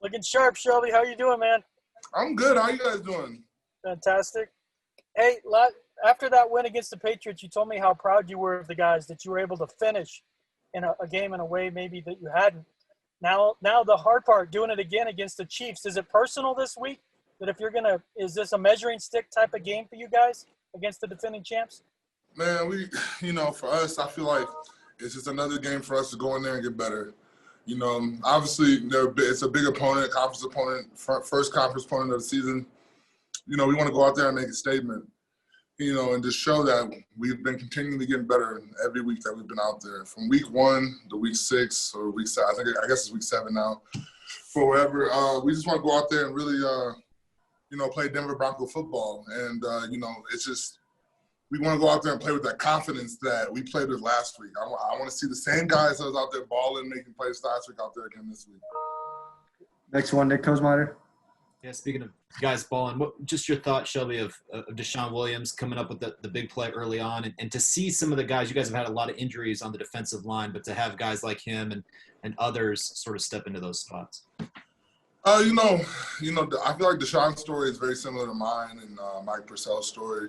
Looking sharp, Shelby. How you doing, man? I'm good. How you guys doing? Fantastic. Hey, after that win against the Patriots, you told me how proud you were of the guys, that you were able to finish in a game in a way maybe that you hadn't. Now the hard part, doing it again against the Chiefs. Is it personal this week? That if you're gonna, is this a measuring stick type of game for you guys against the defending champs? Man, for us, I feel like it's just another game for us to go in there and get better. Obviously, it's a big opponent, conference opponent, first conference opponent of the season. We want to go out there and make a statement, and just show that we've been continually getting better every week that we've been out there. From week 1 to week 6 or week 7, I guess it's week 7 now, for wherever. We just want to go out there and really, play Denver Bronco football. And, it's just we want to go out there and play with that confidence that we played with last week. I want to see the same guys that was out there balling, making plays last week out there again this week. Next one, Nick Kosmider. Yeah, speaking of guys balling, just your thought, Shelby, of DeShawn Williams coming up with the big play early on, and to see some of the guys, you guys have had a lot of injuries on the defensive line, but to have guys like him and others sort of step into those spots. I feel like DeShawn's story is very similar to mine and Mike Purcell's story.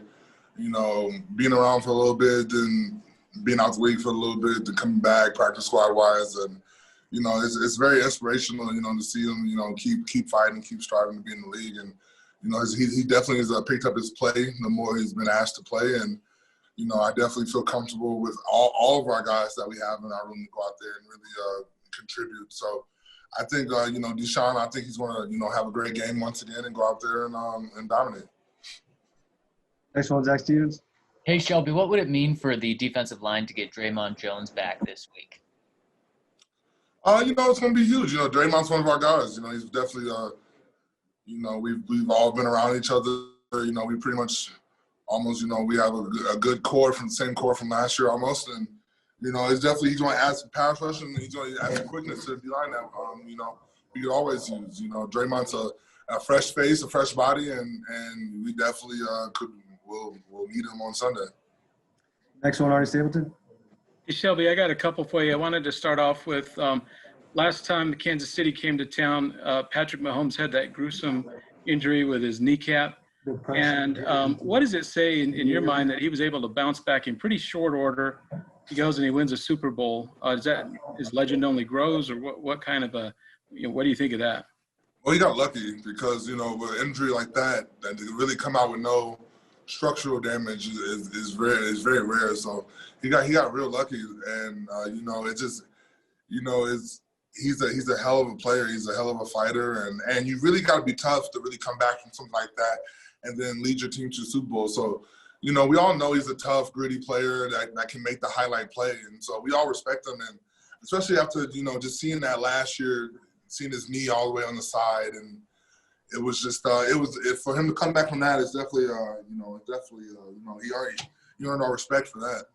Being around for a little bit and being out the league for a little bit, then coming back practice squad wise, and it's very inspirational, to see him, keep fighting, keep striving to be in the league. And, he definitely has picked up his play the more he's been asked to play. And, I definitely feel comfortable with all of our guys that we have in our room to go out there and really contribute. So I think, DeShawn, I think he's going to, have a great game once again and go out there and dominate. Next one, Zach Stevens. Hey, Shelby, what would it mean for the defensive line to get Dre'Mont Jones back this week? It's going to be huge. Draymond's one of our guys. He's definitely, we've all been around each other. We pretty much almost, we have a good core from the same core from last year almost. And, it's definitely, he's going to add some pass rush and he's going to add some quickness to the D-line that, we could always use. Draymond's a fresh face, a fresh body, and we definitely we'll meet him on Sunday. Next one, Artie Stapleton. Hey, Shelby, I got a couple for you. I wanted to start off with last time Kansas City came to town, Patrick Mahomes had that gruesome injury with his kneecap. And what does it say in your mind that he was able to bounce back in pretty short order? He goes and he wins a Super Bowl. Is that his legend only grows, or what kind of what do you think of that? Well, he got lucky because, with an injury like that to really come out with no structural damage is very rare. So he got real lucky, and he's a hell of a player. He's a hell of a fighter, and you really got to be tough to really come back from something like that and then lead your team to the Super Bowl. So we all know he's a tough, gritty player that can make the highlight play, and so we all respect him. And especially after just seeing that last year, seeing his knee all the way on the side, and it was just for him to come back from that is definitely he earned our respect for that.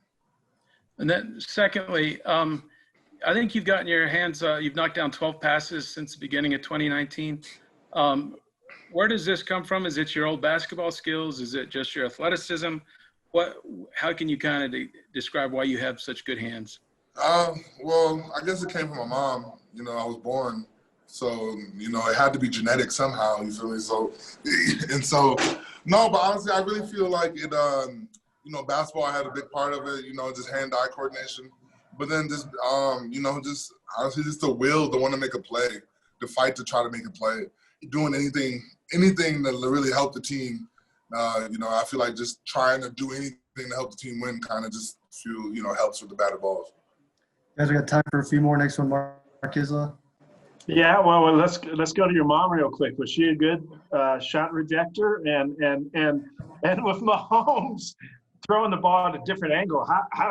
And then secondly, I think you've gotten your hands you've knocked down 12 passes since the beginning of 2019. Where does this come from? Is it your old basketball skills? Is it just your athleticism? How can you kind of describe why you have such good hands? Well, I guess it came from my mom. I was born. So, it had to be genetic somehow, you feel me? So, no, but honestly, I really feel like it, basketball had a big part of it, just hand-eye coordination. But then just, honestly, just the will to want to make a play, the fight to try to make a play, doing anything that really help the team. I feel like just trying to do anything to help the team win kind of just helps with the batted balls. Guys, we got time for a few more. Next one, Mark Isla. Yeah, well, let's go to your mom real quick. Was she a good shot rejecter? And with Mahomes throwing the ball at a different angle,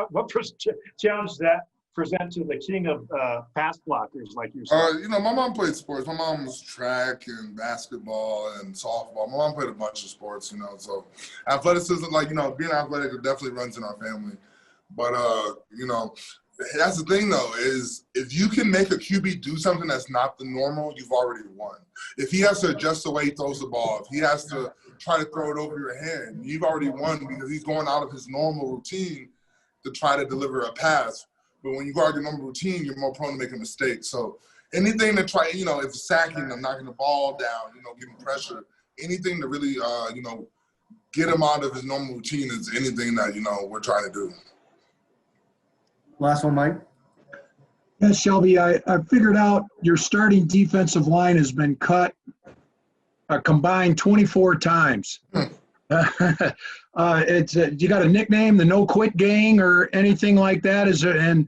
what challenge does that present to the king of pass blockers like yourself? My mom played sports. My mom was track and basketball and softball. My mom played a bunch of sports, so athleticism, being athletic, it definitely runs in our family. But that's the thing, though, is if you can make a QB do something that's not the normal, you've already won. If he has to adjust the way he throws the ball, if he has to try to throw it over your head, you've already won because he's going out of his normal routine to try to deliver a pass. But when you go out of your normal routine, you're more prone to make a mistake. So anything to try, you know, if sacking them, knocking the ball down, you know, giving pressure, anything to really, you know, get him out of his normal routine is anything that, you know, we're trying to do. Last one, Mike. Yes, Shelby, I figured out your starting defensive line has been cut a combined 24 times. It's you got a nickname, the No Quit Gang, or anything like that? Is there and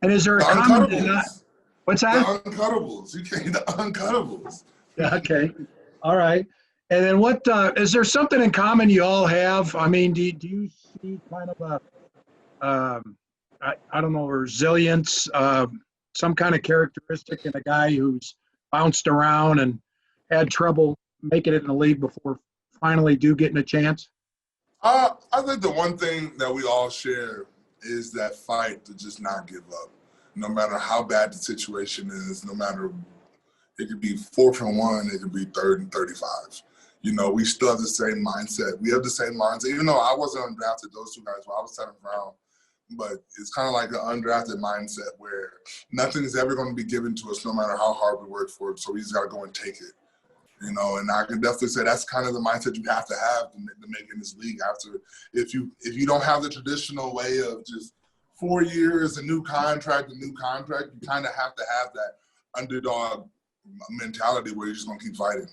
is there a common Uncuttables. What's that? The Uncuttables. You can't, the Uncuttables. Yeah, okay, all right. And then what? Is there something in common you all have? I mean, do you see kind of a I don't know, resilience, some kind of characteristic in a guy who's bounced around and had trouble making it in the league before finally getting a chance? I think the one thing that we all share is that fight to just not give up. No matter how bad the situation is, no matter, it could be 4th and 1, it could be 3rd and 35. You know, we still have the same mindset. We have the same mindset. Even though I wasn't undrafted, those two guys, well, I was 7th round. But it's kind of like an undrafted mindset where nothing is ever going to be given to us no matter how hard we work for it. So we just got to go and take it. You know, and I can definitely say that's kind of the mindset you have to make in this league. After, if you don't have the traditional way of just 4 years, a new contract, you kind of have to have that underdog mentality where you're just going to keep fighting.